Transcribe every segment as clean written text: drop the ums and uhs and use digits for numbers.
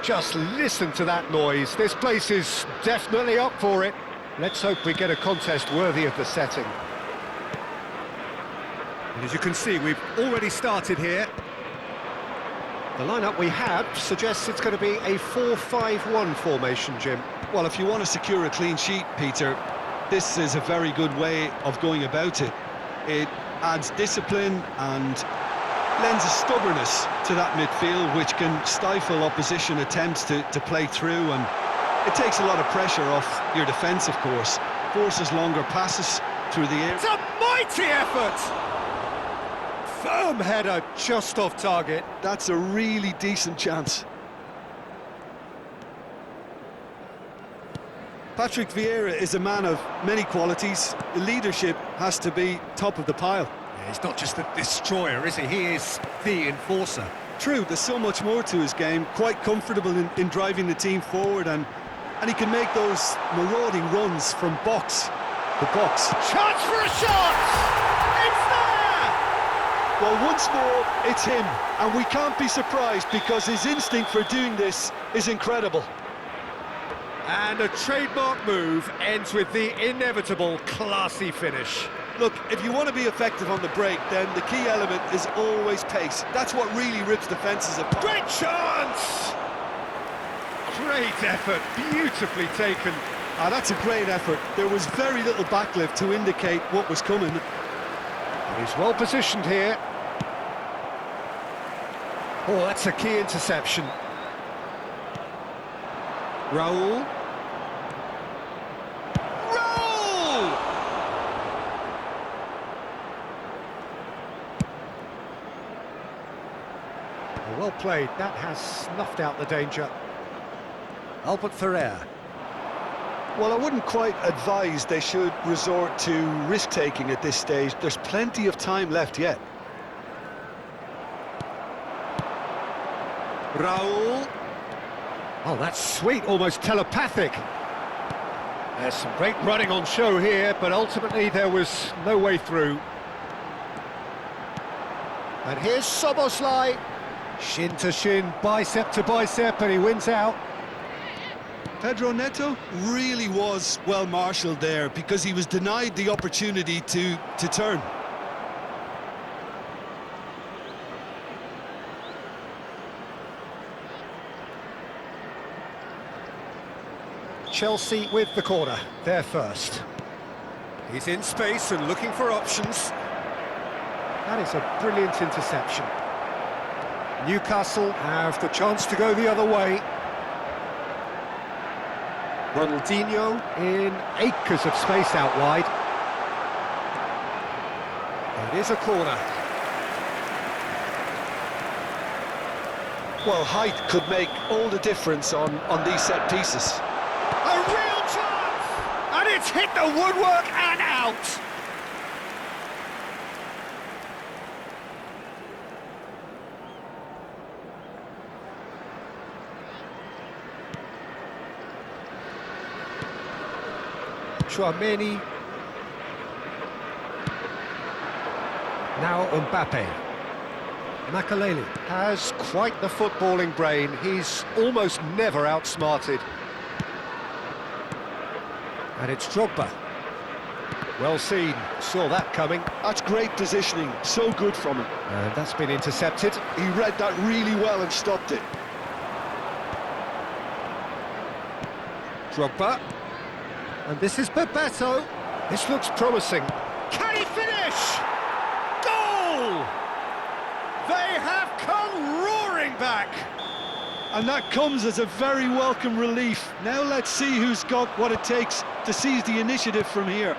Just listen to that noise. This place is definitely up for it. Let's hope we get a contest worthy of the setting. And as you can see, we've already started here. The lineup we have suggests it's going to be a 4-5-1 formation, Jim. Well, if you want to secure a clean sheet, Peter, this is a very good way of going about it. It adds discipline and lends a stubbornness to that midfield, which can stifle opposition attempts to play through, and it takes a lot of pressure off your defence, of course. Forces longer passes through the air. It's a mighty effort! Firm header, just off target. That's a really decent chance. Patrick Vieira is a man of many qualities. Leadership has to be top of the pile. Yeah, he's not just a destroyer, is he? He is the enforcer. True, there's so much more to his game. Quite comfortable in driving the team forward, and he can make those marauding runs from box to box. Chance for a shot! It's there! Well, once more, it's him, and we can't be surprised because his instinct for doing this is incredible. And a trademark move ends with the inevitable classy finish. Look, if you want to be effective on the break, then the key element is always pace. That's what really rips defences apart. Great chance! Great effort, beautifully taken. That's a great effort. There was very little backlift to indicate what was coming. He's well positioned here. Oh, that's a key interception. Raul. Well played, that has snuffed out the danger. Albert Ferrer. Well, I wouldn't quite advise they should resort to risk-taking at this stage. There's plenty of time left yet. Raul. Oh, that's sweet, almost telepathic. There's some great running on show here, but ultimately there was no way through. And here's Soboslai. Shin to shin, bicep to bicep, and he wins out. Pedro Neto really was well marshalled there because he was denied the opportunity to turn. Chelsea with the corner, there first. He's in space and looking for options. That is a brilliant interception. Newcastle have the chance to go the other way. Ronaldinho in acres of space out wide. It is a corner. Well, height could make all the difference on these set pieces. A real chance! And it's hit the woodwork and out! Chouameni. Now Mbappe. Makaleli has quite the footballing brain. He's almost never outsmarted. And it's Drogba. Well seen, saw that coming. That's great positioning, so good from him. And that's been intercepted. He read that really well and stopped it. Drogba. And this is Bebeto. This looks promising. Can he finish? Goal! They have come roaring back. And that comes as a very welcome relief. Now let's see who's got what it takes to seize the initiative from here.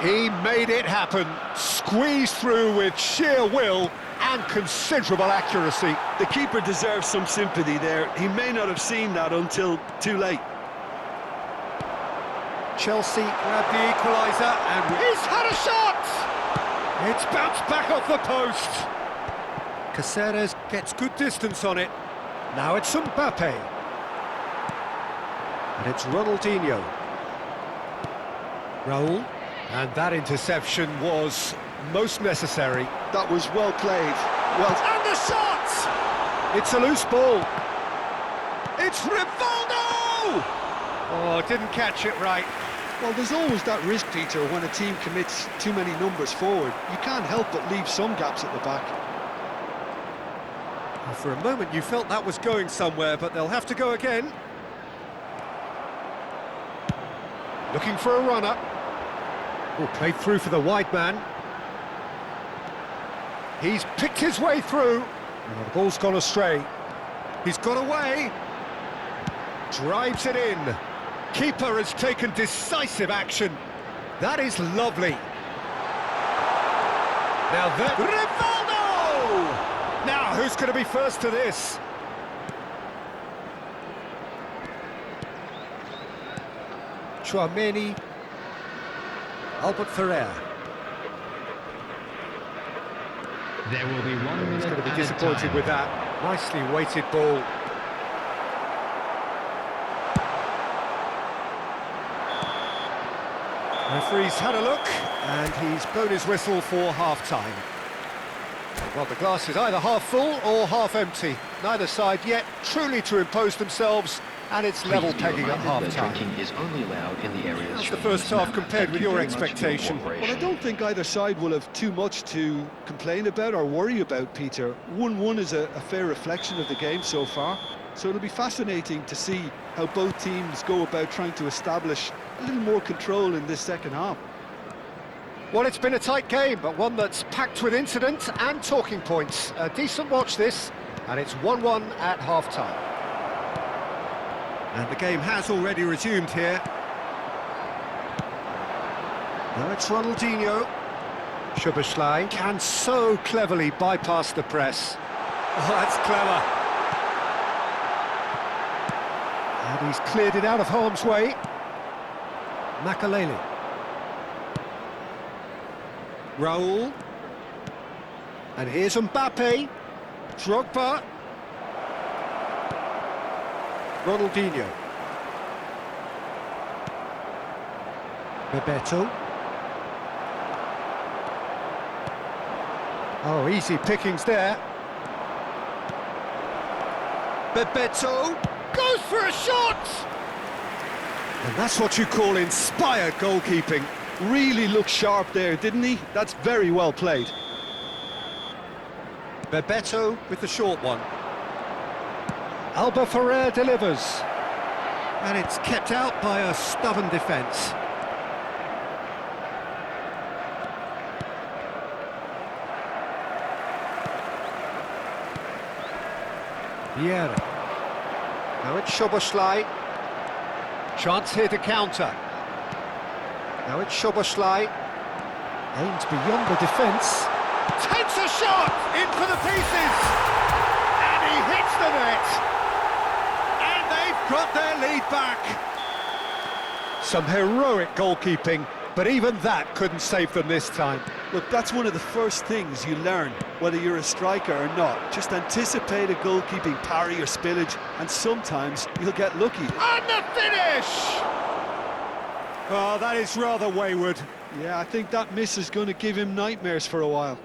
He made it happen. Squeezed through with sheer will and considerable accuracy. The keeper deserves some sympathy there. He may not have seen that until too late. Chelsea grab the equaliser, and he's had a shot! It's bounced back off the post. Caceres gets good distance on it. Now it's Mbappe. And it's Ronaldinho. Raul. And that interception was most necessary. That was well played. Well, and the shot! It's a loose ball. It's Rivaldo! Oh, didn't catch it right. Well, there's always that risk, Peter, when a team commits too many numbers forward. You can't help but leave some gaps at the back. Well, for a moment you felt that was going somewhere, but they'll have to go again. Looking for a runner. Oh, played through for the wide man. He's picked his way through. Oh, the ball's gone astray. He's got away. Drives it in. Keeper has taken decisive action. That is lovely. Now that... Rivaldo! Now, who's going to be first to this? Chouameni. Albert Ferrer. There will be 1 minute. He's going to be disappointed with that. Nicely weighted ball. Referee's had a look, and he's blown his whistle for half-time. Well, the glass is either half full or half empty. Neither side yet truly to impose themselves, and it's level pegging at half-time. Drinking is only allowed in the areas. How's the first half compared with your expectation? Well, I don't think either side will have too much to complain about or worry about, Peter. 1-1 is a fair reflection of the game so far, so it'll be fascinating to see how both teams go about trying to establish a little more control in this second half. Well, it's been a tight game, but one that's packed with incident and talking points. A decent watch this, and it's 1-1 at half-time. And the game has already resumed here. Now it's Ronaldinho. Szoboszlai can so cleverly bypass the press. Oh, that's clever. And he's cleared it out of harm's way. Makalele. Raul. And here's Mbappe. Drogba. Ronaldinho. Bebeto. Oh, easy pickings there. Bebeto goes for a shot! And that's what you call inspired goalkeeping. Really looked sharp there, didn't he? That's very well played. Bebeto with the short one. Albert Ferrer delivers. And it's kept out by a stubborn defence. Vieira. Now it's Szoboszlai. Chance here to counter. Now it's Szoboszlai. Aims beyond the defence. Takes a shot! In for the pieces! And he hits the net! And they've got their lead back! Some heroic goalkeeping, but even that couldn't save them this time. Look, that's one of the first things you learn, whether you're a striker or not. Just anticipate a goalkeeping parry or spillage, and sometimes you'll get lucky. And the finish! Well, that is rather wayward. Yeah, I think that miss is going to give him nightmares for a while.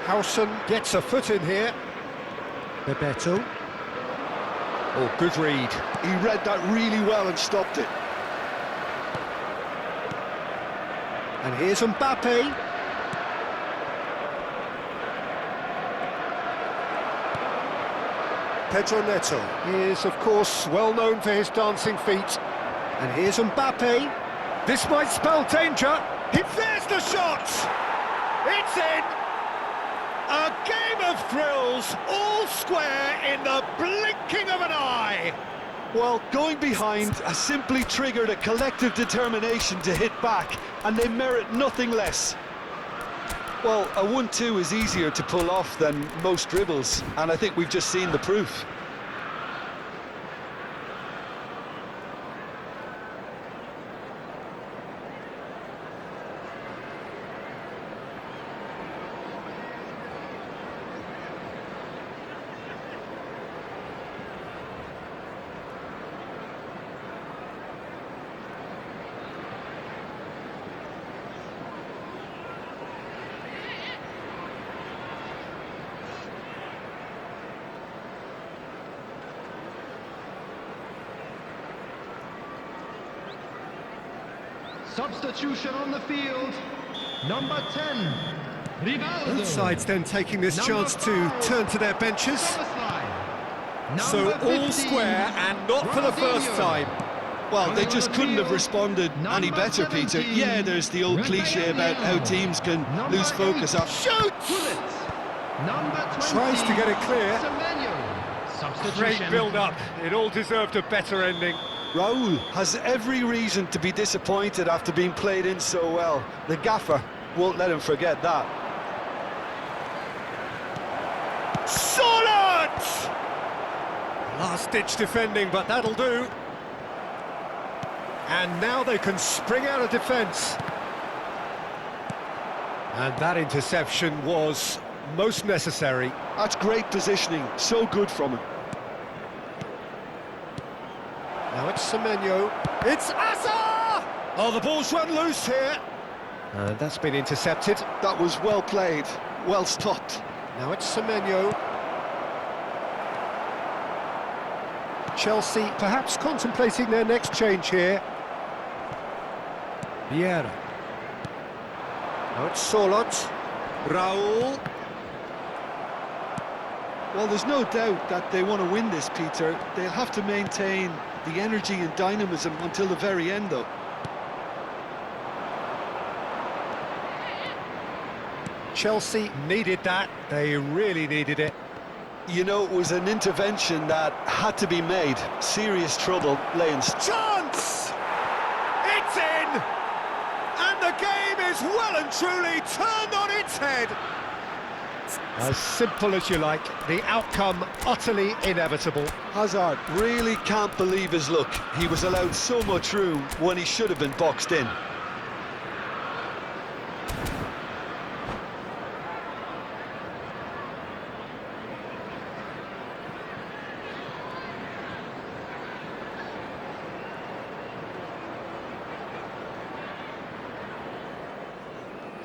Howson gets a foot in here. Bebeto. Oh, good read. He read that really well and stopped it. And here's Mbappe. Pedro Neto is, of course, well known for his dancing feet. And here's Mbappe. This might spell danger. There's the shot! It's in! A game of thrills, all square in the blinking of an eye! Well, going behind has simply triggered a collective determination to hit back, and they merit nothing less. Well, a 1-2 is easier to pull off than most dribbles, and I think we've just seen the proof. Substitution on the field. Number 10, Rivaldo. Both sides then taking this Number chance to 5, turn to their benches. So Number all 15, square and not for the first Ronaldinho. time. Well, they Coming just on the couldn't have field, responded any number better, Peter. 17, Yeah, there's the old cliche about how teams can Number lose focus 8, up. Shoots! Number 20, Tries to get it clear. Semenyo. Great Substitution. build-up. It all deserved a better ending. Raul has every reason to be disappointed after being played in so well. The gaffer won't let him forget that. Solid! Last-ditch defending, but that'll do. And now they can spring out of defence. And that interception was most necessary. That's great positioning, so good from him. Now it's Semenyo. It's Asa! Oh, the ball's run loose here. And that's been intercepted. That was well played, well stopped. Now it's Semenyo. Chelsea perhaps contemplating their next change here. Vieira. Now it's Solot. Raul. Well, there's no doubt that they want to win this, Peter. They'll have to maintain the energy and dynamism until the very end, though. Chelsea needed that. They really needed it. You know, it was an intervention that had to be made. Serious trouble laying. Chance! It's in! And the game is well and truly turned on its head. As simple as you like, the outcome utterly inevitable. Hazard really can't believe his luck. He was allowed so much room when he should have been boxed in.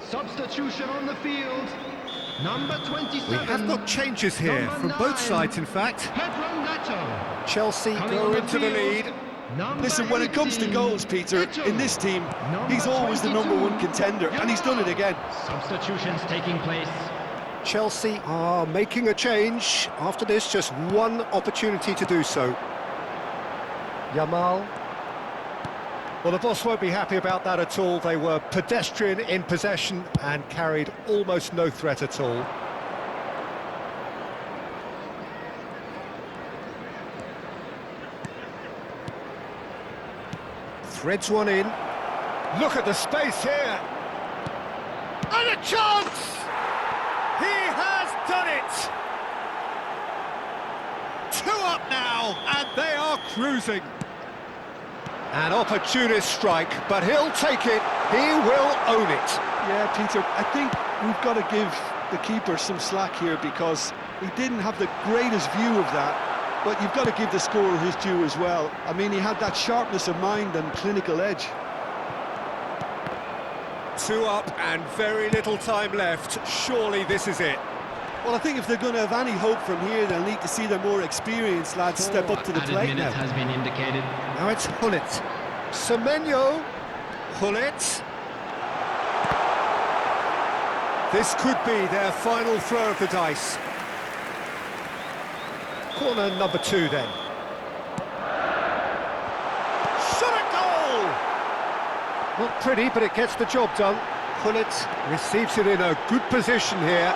Substitution on the field. Number 27. We have got changes here Number from 9, both sides, in fact. Pedro Neto. Chelsea Coming go on the into the field. lead. Number Listen, when it comes to 18, goals, Peter, Neto. in this team, Number he's always the number 22, one contender, and he's done it again. Substitutions taking place. Chelsea are making a change. After this, just one opportunity to do so. Yamal. Well, the boss won't be happy about that at all. They were pedestrian in possession and carried almost no threat at all. Threads one in. Look at the space here. And a chance! He has done it! 2 up now, and they are cruising. An opportunist strike, but he'll take it. He will own it. Yeah, Peter, I think we've got to give the keeper some slack here because he didn't have the greatest view of that. But you've got to give the scorer his due as well. I mean, he had that sharpness of mind and clinical edge. 2 up and very little time left. Surely this is it. Well, I think if they're going to have any hope from here, they'll need to see their more experienced lads step up to the Added plate minutes now. has been indicated. Now it's Hullet. Semenyo. Hullet. This could be their final throw of the dice. Corner number 2 then. Shot at goal! Not pretty, but it gets the job done. Hullet receives it in a good position here.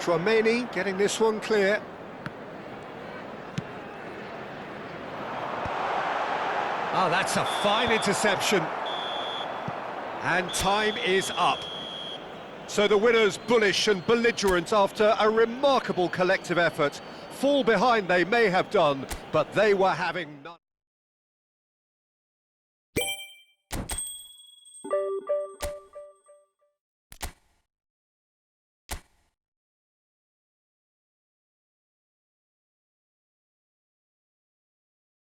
Tchouaméni getting this one clear. Oh, that's a fine interception. And time is up. So the winners bullish and belligerent after a remarkable collective effort. Fall behind they may have done, but they were having none.